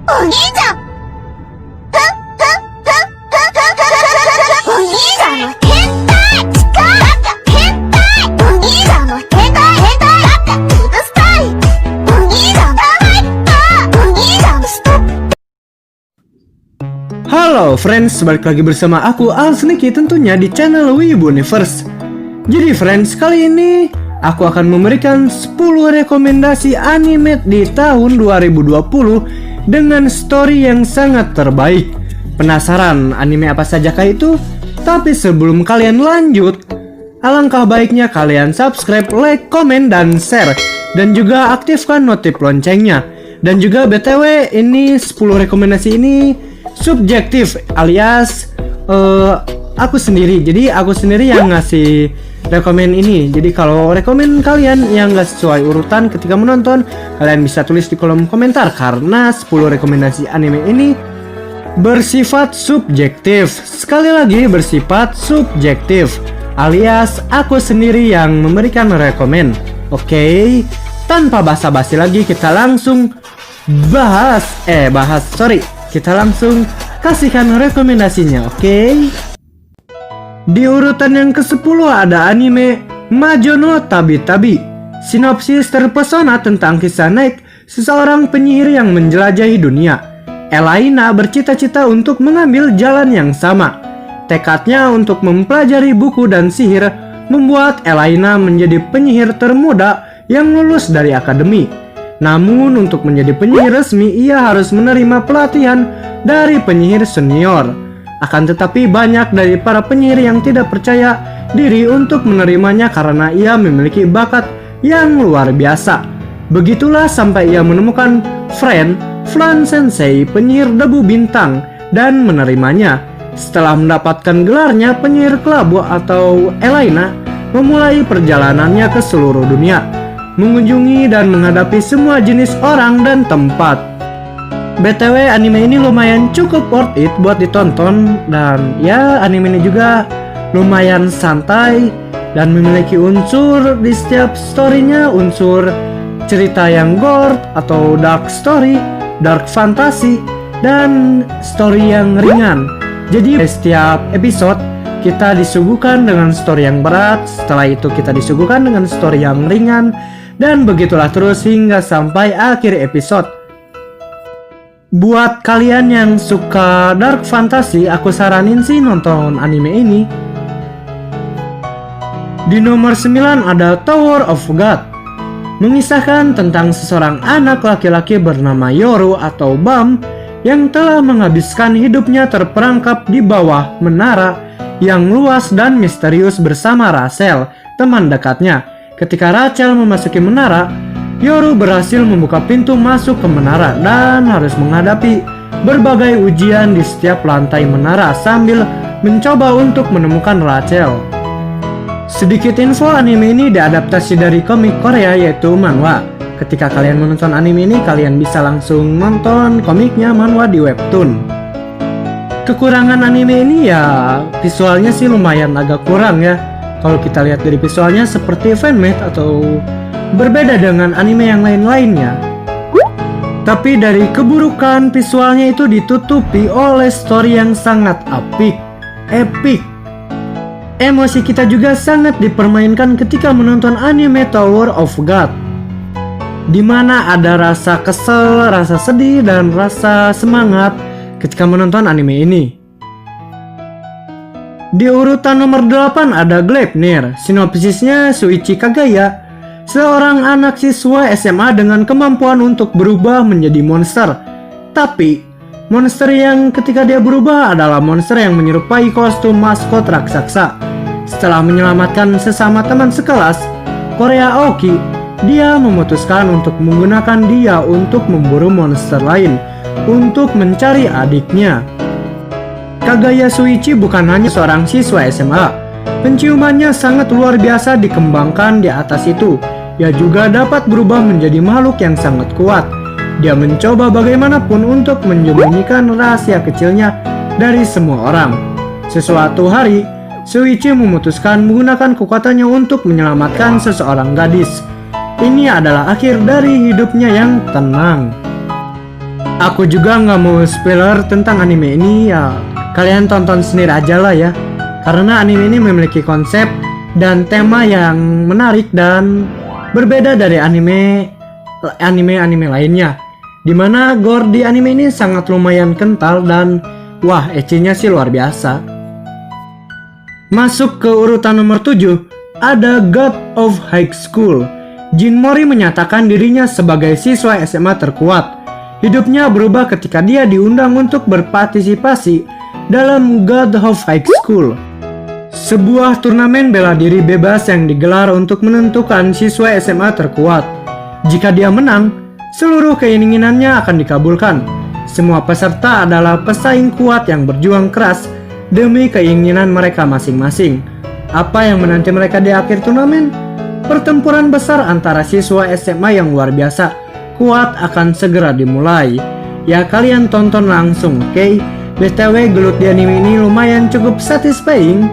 いいじゃん。お兄さんの変態。だって変態。お兄さんの変態。だってうるさい。お兄さんが入った。お兄さんストップ。 Halo friends, balik lagi bersama aku Alsniki tentunya di channel Wibu Universe. Jadi friends, kali ini aku akan memberikan 10 rekomendasi anime di tahun 2020 dengan story yang sangat terbaik. Penasaran anime apa sajakah itu? Tapi sebelum kalian lanjut, alangkah baiknya kalian subscribe, like, komen, dan share. Dan juga aktifkan notif loncengnya. Dan juga BTW, ini 10 rekomendasi ini subjektif alias aku sendiri. Jadi aku sendiri yang ngasih rekomen ini. Jadi kalau rekomen kalian yang gak sesuai urutan ketika menonton, kalian bisa tulis di kolom komentar. Karena 10 rekomendasi anime ini bersifat subjektif. Sekali lagi, bersifat subjektif alias aku sendiri yang memberikan rekomen. Oke, tanpa basa-basi lagi kita langsung kita langsung kasihkan rekomendasinya. Oke. Di urutan yang ke-10 ada anime Majo no Tabi-Tabi. Sinopsis terpesona tentang kisah Naik, seseorang penyihir yang menjelajahi dunia. Elaina bercita-cita untuk mengambil jalan yang sama. Tekadnya untuk mempelajari buku dan sihir membuat Elaina menjadi penyihir termuda yang lulus dari akademi. Namun untuk menjadi penyihir resmi, ia harus menerima pelatihan dari penyihir senior. Akan tetapi banyak dari para penyihir yang tidak percaya diri untuk menerimanya karena ia memiliki bakat yang luar biasa. Begitulah sampai ia menemukan Flan Sensei, penyihir debu bintang, dan menerimanya. Setelah mendapatkan gelarnya penyihir kelabu atau Elaina memulai perjalanannya ke seluruh dunia, mengunjungi dan menghadapi semua jenis orang dan tempat. BTW, anime ini lumayan cukup worth it buat ditonton. Dan ya, anime ini juga lumayan santai dan memiliki unsur di setiap storynya, unsur cerita yang gore atau dark story, dark fantasy, dan story yang ringan. Jadi setiap episode kita disuguhkan dengan story yang berat, setelah itu kita disuguhkan dengan story yang ringan, dan begitulah terus hingga sampai akhir episode. Buat kalian yang suka dark fantasy, aku saranin sih nonton anime ini. Di nomor 9 ada Tower of God. Mengisahkan tentang seseorang anak laki-laki bernama Yoru atau Bam yang telah menghabiskan hidupnya terperangkap di bawah menara yang luas dan misterius bersama Rachel, teman dekatnya. Ketika Rachel memasuki menara, Yoru berhasil membuka pintu masuk ke menara dan harus menghadapi berbagai ujian di setiap lantai menara sambil mencoba untuk menemukan Rachel. Sedikit info, anime ini diadaptasi dari komik Korea yaitu manhwa. Ketika kalian menonton anime ini, kalian bisa langsung nonton komiknya manhwa di webtoon. Kekurangan anime ini ya visualnya sih lumayan agak kurang ya. Kalau kita lihat dari visualnya seperti fanmade atau berbeda dengan anime yang lain-lainnya. Tapi dari keburukan visualnya itu ditutupi oleh story yang sangat epic. Emosi kita juga sangat dipermainkan ketika menonton anime Tower of God, dimana ada rasa kesel, rasa sedih, dan rasa semangat ketika menonton anime ini. Di urutan nomor 8 ada Gleipnir. Sinopsisnya, Shuichi Kagaya, seorang anak siswa SMA dengan kemampuan untuk berubah menjadi monster. Tapi monster yang ketika dia berubah adalah monster yang menyerupai kostum maskot raksasa. Setelah menyelamatkan sesama teman sekelas, Korea Aoki, dia memutuskan untuk menggunakan dia untuk memburu monster lain untuk mencari adiknya. Kagaya Shuichi bukan hanya seorang siswa SMA. Penciumannya sangat luar biasa dikembangkan di atas itu. Ia juga dapat berubah menjadi makhluk yang sangat kuat. Dia mencoba bagaimanapun untuk menyembunyikan rahasia kecilnya dari semua orang. Sesuatu hari, Shuichi memutuskan menggunakan kekuatannya untuk menyelamatkan seseorang gadis. Ini adalah akhir dari hidupnya yang tenang. Aku juga nggak mau spoiler tentang anime ini ya. Kalian tonton sendiri aja lah ya. Karena anime ini memiliki konsep dan tema yang menarik dan berbeda dari anime lainnya. Dimana gore di anime ini sangat lumayan kental dan wah, ecchinya sih luar biasa. Masuk ke urutan nomor 7, ada God of High School. Jin Mori menyatakan dirinya sebagai siswa SMA terkuat. Hidupnya berubah ketika dia diundang untuk berpartisipasi dalam God of High School, sebuah turnamen bela diri bebas yang digelar untuk menentukan siswa SMA terkuat. Jika dia menang, seluruh keinginannya akan dikabulkan. Semua peserta adalah pesaing kuat yang berjuang keras demi keinginan mereka masing-masing. Apa yang menanti mereka di akhir turnamen? Pertempuran besar antara siswa SMA yang luar biasa kuat akan segera dimulai. Ya, kalian tonton langsung, oke? BTW gelut di anime ini lumayan cukup satisfying.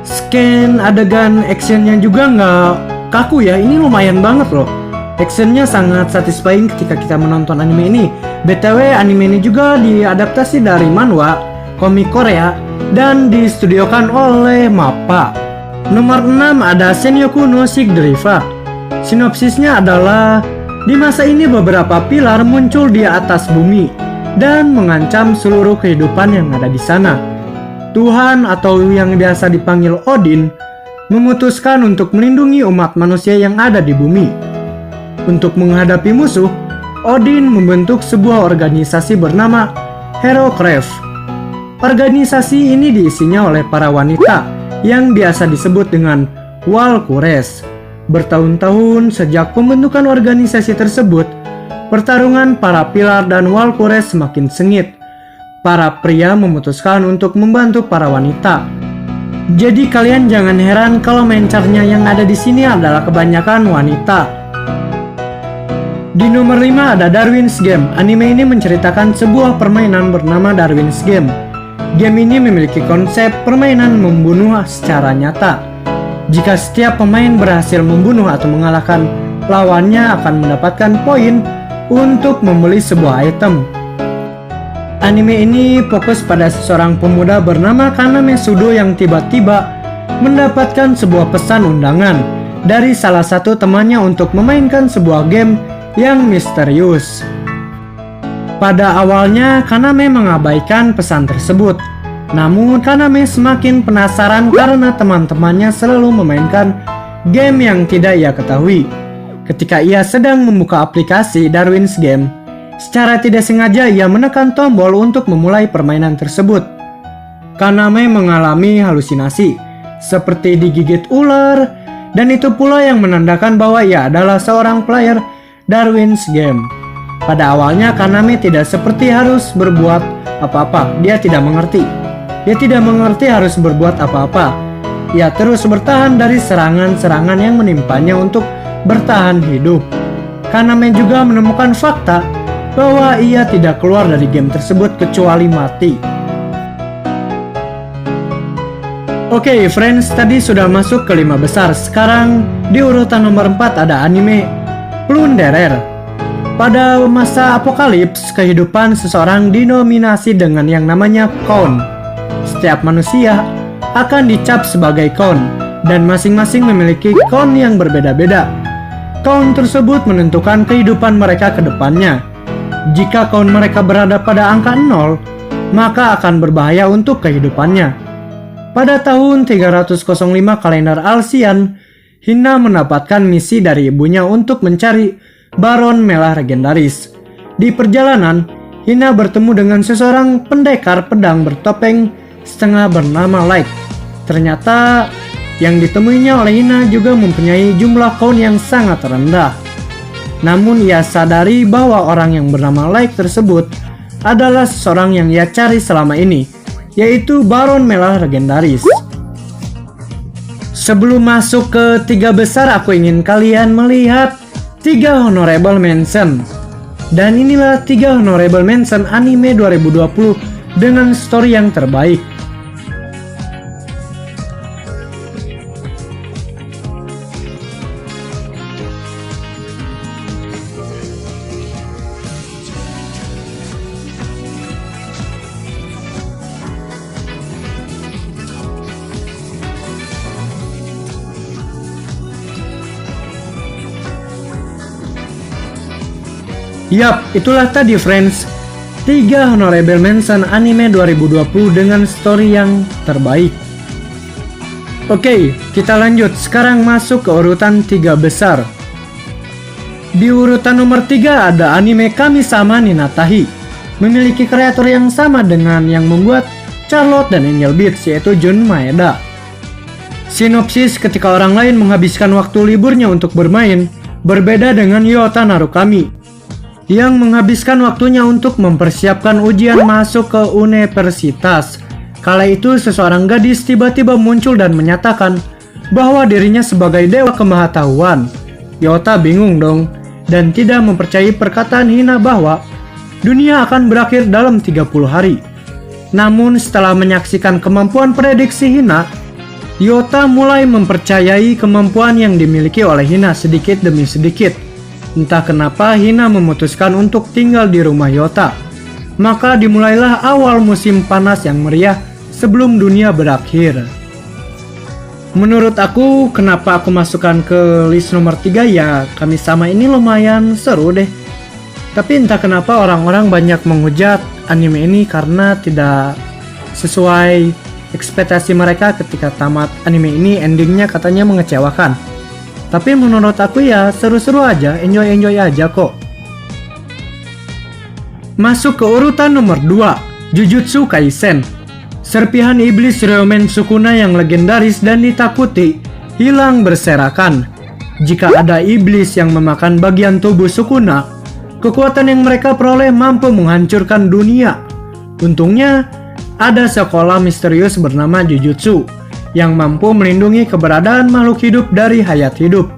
Scan adegan actionnya juga nggak kaku ya, ini lumayan banget loh. Actionnya sangat satisfying ketika kita menonton anime ini. BTW anime ini juga diadaptasi dari manhwa, komik Korea, dan distudiokan oleh MAPPA. Nomor 6 ada Senyoku no Shigdriva. Sinopsisnya adalah di masa ini beberapa pilar muncul di atas bumi dan mengancam seluruh kehidupan yang ada di sana. Tuhan atau yang biasa dipanggil Odin memutuskan untuk melindungi umat manusia yang ada di bumi. Untuk menghadapi musuh, Odin membentuk sebuah organisasi bernama Herocraft. Organisasi ini diisinya oleh para wanita yang biasa disebut dengan Walkures. Bertahun-tahun sejak pembentukan organisasi tersebut, pertarungan para pilar dan Walkures semakin sengit. Para pria memutuskan untuk membantu para wanita. Jadi kalian jangan heran kalau mencarnya yang ada di sini adalah kebanyakan wanita. Di nomor 5 ada Darwin's Game. Anime ini menceritakan sebuah permainan bernama Darwin's Game. Game ini memiliki konsep permainan membunuh secara nyata. Jika setiap pemain berhasil membunuh atau mengalahkan lawannya akan mendapatkan poin untuk membeli sebuah item. Anime ini fokus pada seorang pemuda bernama Kaname Sudo yang tiba-tiba mendapatkan sebuah pesan undangan dari salah satu temannya untuk memainkan sebuah game yang misterius. Pada awalnya Kaname mengabaikan pesan tersebut. Namun Kaname semakin penasaran karena teman-temannya selalu memainkan game yang tidak ia ketahui. Ketika ia sedang membuka aplikasi Darwin's Game, secara tidak sengaja ia menekan tombol untuk memulai permainan tersebut. Kaname mengalami halusinasi, seperti digigit ular, dan itu pula yang menandakan bahwa ia adalah seorang player Darwin's Game. Pada awalnya Kaname tidak seperti harus berbuat apa-apa, dia tidak mengerti. Dia tidak mengerti harus berbuat apa-apa. Ia terus bertahan dari serangan-serangan yang menimpanya untuk bertahan hidup. Kaname juga menemukan fakta bahwa ia tidak keluar dari game tersebut kecuali mati. Oke, friends, tadi sudah masuk ke 5 besar. Sekarang di urutan nomor 4 ada anime Plunderer. Pada masa apokalips, kehidupan seseorang dinominasi dengan yang namanya Count. Setiap manusia akan dicap sebagai Count, dan masing-masing memiliki Count yang berbeda-beda. Count tersebut menentukan kehidupan mereka ke depannya. Jika Count mereka berada pada angka 0, maka akan berbahaya untuk kehidupannya. Pada tahun 305 kalender Alsian, Hina mendapatkan misi dari ibunya untuk mencari Baron Merah Legendaris. Di perjalanan, Hina bertemu dengan seseorang pendekar pedang bertopeng setengah bernama Light. Ternyata yang ditemuinya oleh Hina juga mempunyai jumlah Count yang sangat rendah. Namun ia sadari bahwa orang yang bernama Light tersebut adalah seseorang yang ia cari selama ini, yaitu Baron Merah Legendaris. Sebelum masuk ke 3 besar, aku ingin kalian melihat 3 honorable mention. Dan inilah 3 honorable mention anime 2020 dengan story yang terbaik. Yap, itulah tadi friends, 3 honorable mention anime 2020 dengan story yang terbaik. Oke, kita lanjut. Sekarang masuk ke urutan 3 besar. Di urutan nomor 3 ada anime Kami-sama ni Natahi. Memiliki kreator yang sama dengan yang membuat Charlotte dan Angel Beats, yaitu Jun Maeda. Sinopsis: ketika orang lain menghabiskan waktu liburnya untuk bermain, berbeda dengan Yota Narukami yang menghabiskan waktunya untuk mempersiapkan ujian masuk ke universitas. Kala itu seseorang gadis tiba-tiba muncul dan menyatakan bahwa dirinya sebagai dewa kemahatauan. Yota bingung dong dan tidak mempercayai perkataan Hina bahwa dunia akan berakhir dalam 30 hari. Namun setelah menyaksikan kemampuan prediksi Hina, Yota mulai mempercayai kemampuan yang dimiliki oleh Hina sedikit demi sedikit. Entah kenapa Hina memutuskan untuk tinggal di rumah Yota. Maka dimulailah awal musim panas yang meriah sebelum dunia berakhir. Menurut aku, kenapa aku masukkan ke list nomor 3 ya, Kami-sama ini lumayan seru deh. Tapi entah kenapa orang-orang banyak menghujat anime ini karena tidak sesuai ekspektasi mereka ketika tamat anime ini. Endingnya katanya mengecewakan. Tapi menurut aku ya seru-seru aja, enjoy aja kok. Masuk ke urutan nomor 2, Jujutsu Kaisen. Serpihan iblis Ryomen Sukuna yang legendaris dan ditakuti hilang berserakan. Jika ada iblis yang memakan bagian tubuh Sukuna, kekuatan yang mereka peroleh mampu menghancurkan dunia. Untungnya, ada sekolah misterius bernama Jujutsu yang mampu melindungi keberadaan makhluk hidup dari hayat hidup.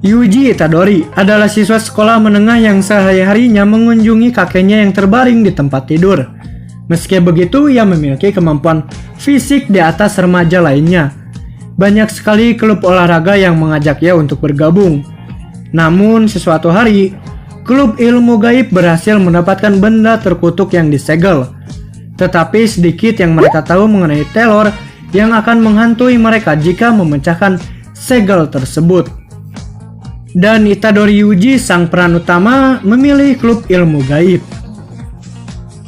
Yuji Itadori adalah siswa sekolah menengah yang sehari-harinya mengunjungi kakeknya yang terbaring di tempat tidur. Meski begitu, ia memiliki kemampuan fisik di atas remaja lainnya. Banyak sekali klub olahraga yang mengajak ia untuk bergabung. Namun, sesuatu hari, klub ilmu gaib berhasil mendapatkan benda terkutuk yang disegel. Tetapi sedikit yang mereka tahu mengenai teror yang akan menghantui mereka jika memecahkan segel tersebut. Dan Itadori Yuji, sang peran utama, memilih klub ilmu gaib.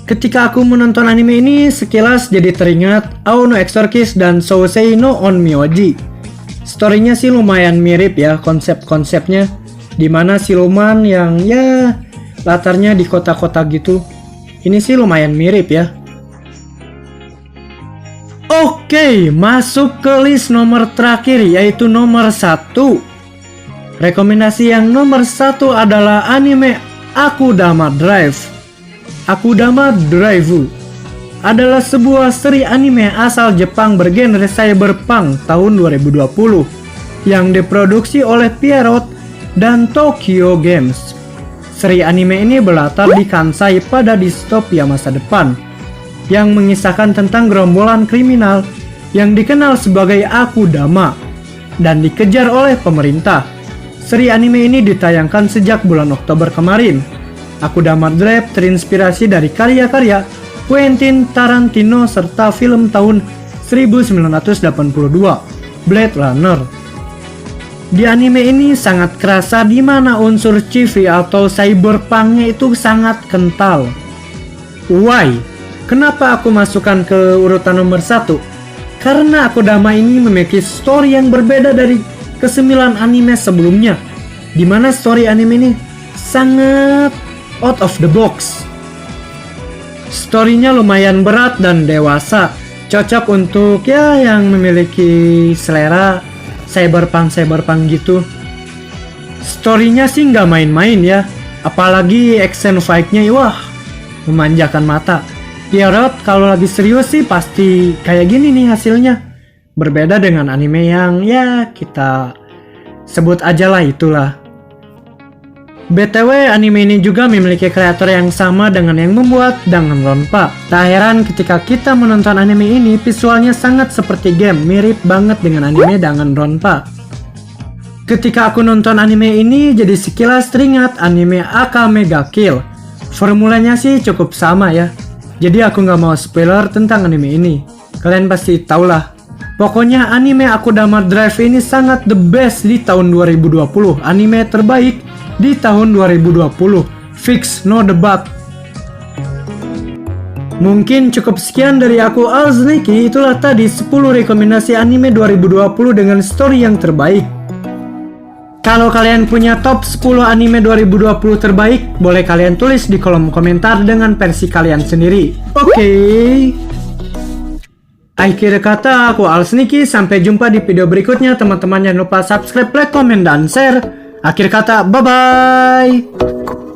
Ketika aku menonton anime ini, sekilas jadi teringat Ao no Exorcist dan Sousei no Onmyoji. Storynya sih lumayan mirip ya konsep-konsepnya, dimana siluman yang ya latarnya di kota-kota gitu. Ini sih lumayan mirip ya. Oke, masuk ke list nomor terakhir, yaitu nomor 1. Rekomendasi yang nomor 1 adalah anime Akudama Drive. Akudama Drive adalah sebuah seri anime asal Jepang bergenre cyberpunk tahun 2020 yang diproduksi oleh Pierrot dan Tokyo Games. Seri anime ini berlatar di Kansai pada distopia masa depan yang mengisahkan tentang gerombolan kriminal yang dikenal sebagai Akudama dan dikejar oleh pemerintah. Seri anime ini ditayangkan sejak bulan Oktober kemarin. Akudama Drive terinspirasi dari karya-karya Quentin Tarantino serta film tahun 1982, Blade Runner. Di anime ini sangat kerasa di mana unsur sci-fi atau cyberpunk-nya itu sangat kental. Why? Kenapa aku masukkan ke urutan nomor 1? Karena Akudama ini memiliki story yang berbeda dari ke-9 anime sebelumnya, di mana story anime ini sangat out of the box. Storynya lumayan berat dan dewasa, cocok untuk ya yang memiliki selera cyberpunk gitu. Storynya sih nggak main-main ya, apalagi action fight-nya wah memanjakan mata. Pierrot kalau lagi serius sih pasti kayak gini nih hasilnya. Berbeda dengan anime yang ya kita sebut aja lah itulah. BTW, anime ini juga memiliki kreator yang sama dengan yang membuat Danganronpa. Tak heran ketika kita menonton anime ini, visualnya sangat seperti game, mirip banget dengan anime Danganronpa. Ketika aku nonton anime ini, jadi sekilas teringat anime Akame ga Kill. Formulanya sih cukup sama ya. Jadi aku nggak mau spoiler tentang anime ini. Kalian pasti tau lah. Pokoknya anime Akudama Drive ini sangat the best di tahun 2020. Anime terbaik di tahun 2020. Fix, no debat. Mungkin cukup sekian dari aku Alzniki. Itulah tadi 10 rekomendasi anime 2020 dengan story yang terbaik. Kalau kalian punya top 10 anime 2020 terbaik, boleh kalian tulis di kolom komentar dengan versi kalian sendiri. Oke. Akhir kata, aku Alzniki. Sampai jumpa di video berikutnya, teman-teman. Jangan lupa subscribe, like, komen, dan share. Akhir kata, bye-bye.